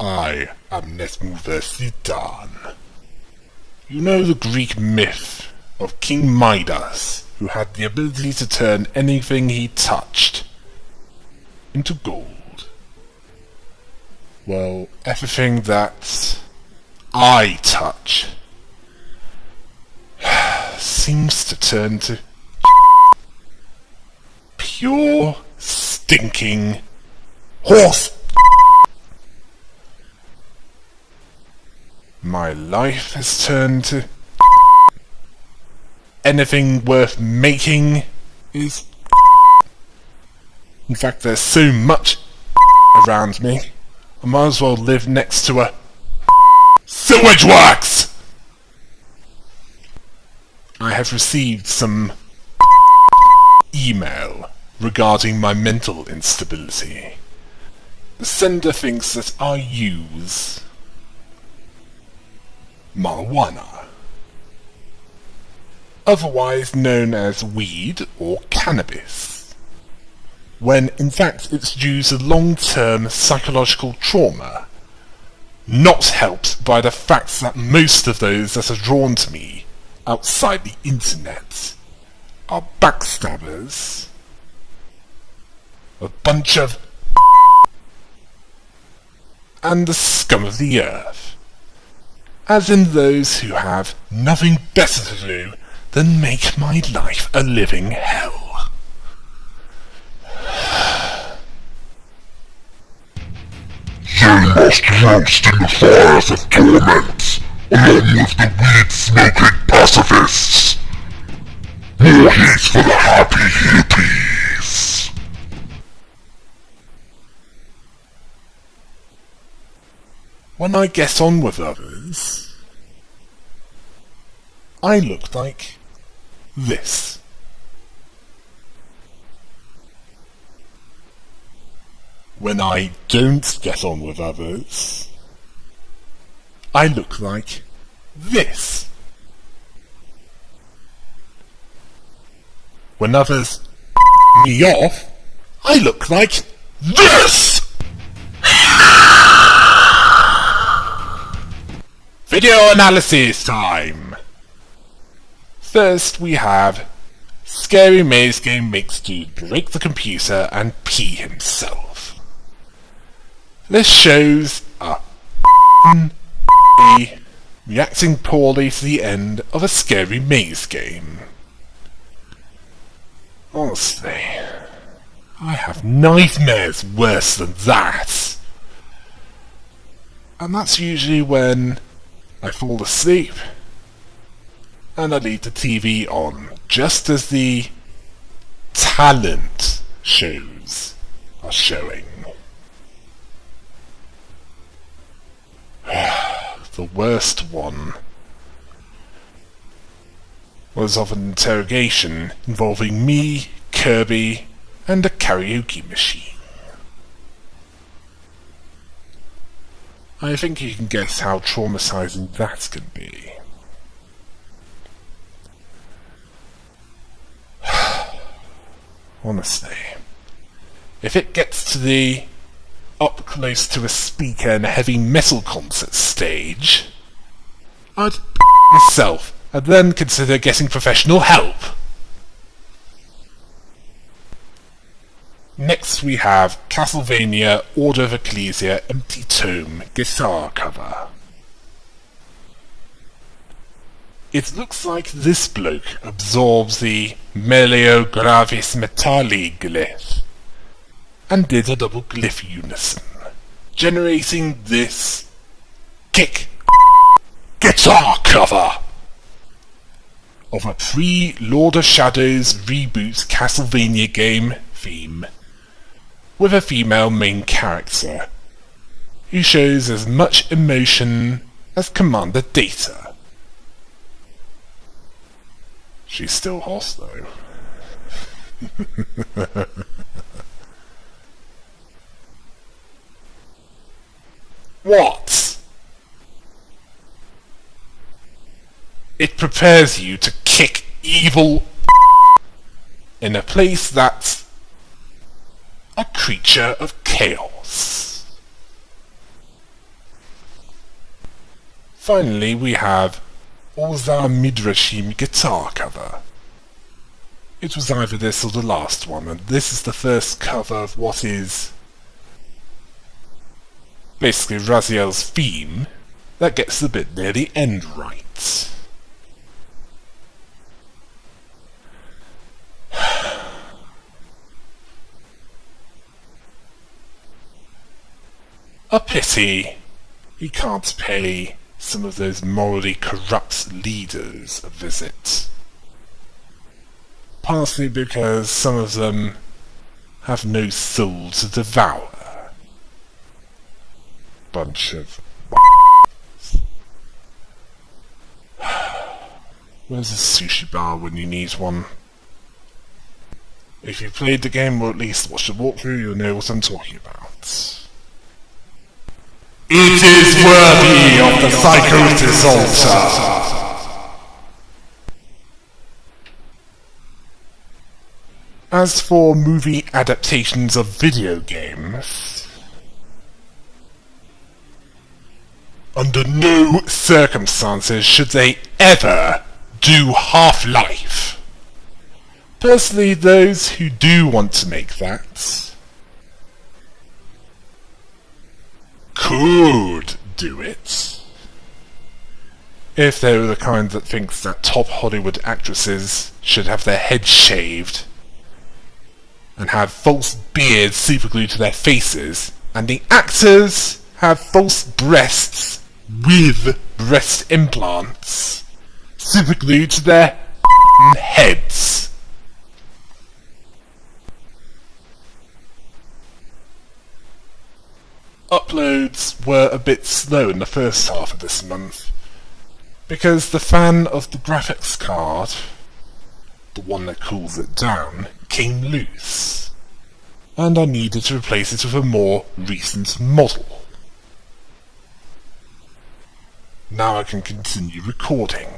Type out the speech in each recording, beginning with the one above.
I am NetMoverSitan. You know the Greek myth of King Midas, who had the ability to turn anything he touched into gold. Well, everything that I touch seems to turn to pure stinking horse. My life has turned to anything worth making is. In fact, there's so much around me, I might as well live next to a sewage works! I have received some email regarding my mental instability. The sender thinks that I use marijuana, otherwise known as weed or cannabis, when in fact it's due to long-term psychological trauma, not helped by the fact that most of those that are drawn to me outside the internet are backstabbers, a bunch of and the scum of the earth, as in those who have nothing better to do than make my life a living hell. They must roast in the fires of torment, along with the weed-smoking pacifists. More heat for the happy hippies. When I get on with others, I look like this. When I don't get on with others, I look like this. When others me off, I look like this! Video analysis time! First we have Scary Maze Game makes dude break the computer and pee himself. This shows a reacting poorly to the end of a scary maze game. Honestly, I have nightmares worse than that. And that's usually when I fall asleep and I leave the TV on just as the talent shows are showing. The worst one was of an interrogation involving me, Kirby, and a karaoke machine. I think you can guess how traumatizing that can be. Honestly, if it gets to the up close to a speaker in a heavy metal concert stage, I'd myself and then consider getting professional help. Next we have Castlevania Order of Ecclesia Empty Tome guitar cover. It looks like this bloke absorbs the Melio Gravis Metalli glyph and did a double glyph unison, generating this kick guitar cover of a pre-Lord of Shadows reboot Castlevania game theme with a female main character who shows as much emotion as Commander Data. She's still hot though. What? It prepares you to kick evil in a place that's a creature of chaos. Finally, we have Ozar Midrashim guitar cover. It was either this or the last one, and this is the first cover of what is basically Raziel's theme that gets the bit near the end right. A pity he can't pay some of those morally corrupt leaders a visit. Partly because some of them have no soul to devour. Bunch of... Where's a sushi bar when you need one? If you've played the game or at least watched the walkthrough, you'll know what I'm talking about. It is worthy of the Psychosis altar! As for movie adaptations of video games, under no circumstances should they ever do Half-Life. Personally, those who do want to make that could do it if they were the kind that thinks that top Hollywood actresses should have their heads shaved and have false beards superglued to their faces, and the actors have false breasts with breast implants superglued to their heads. Uploads were a bit slow in the first half of this month, because the fan of the graphics card, the one that cools it down, came loose, and I needed to replace it with a more recent model. Now I can continue recording.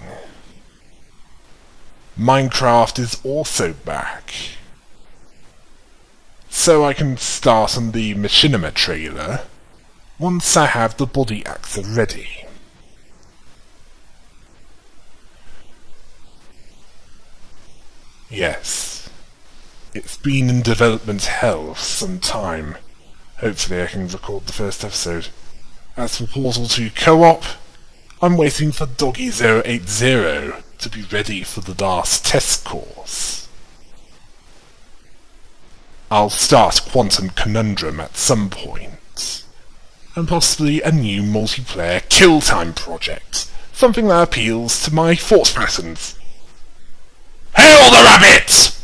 Minecraft is also back, so I can start on the Machinima trailer once I have the body actor ready. Yes, it's been in development hell for some time. Hopefully I can record the first episode. As for Portal 2 Co-op, I'm waiting for Doggy080 to be ready for the last test course. I'll start Quantum Conundrum at some point, and possibly a new multiplayer kill time project, something that appeals to my thought patterns. Hail the rabbit!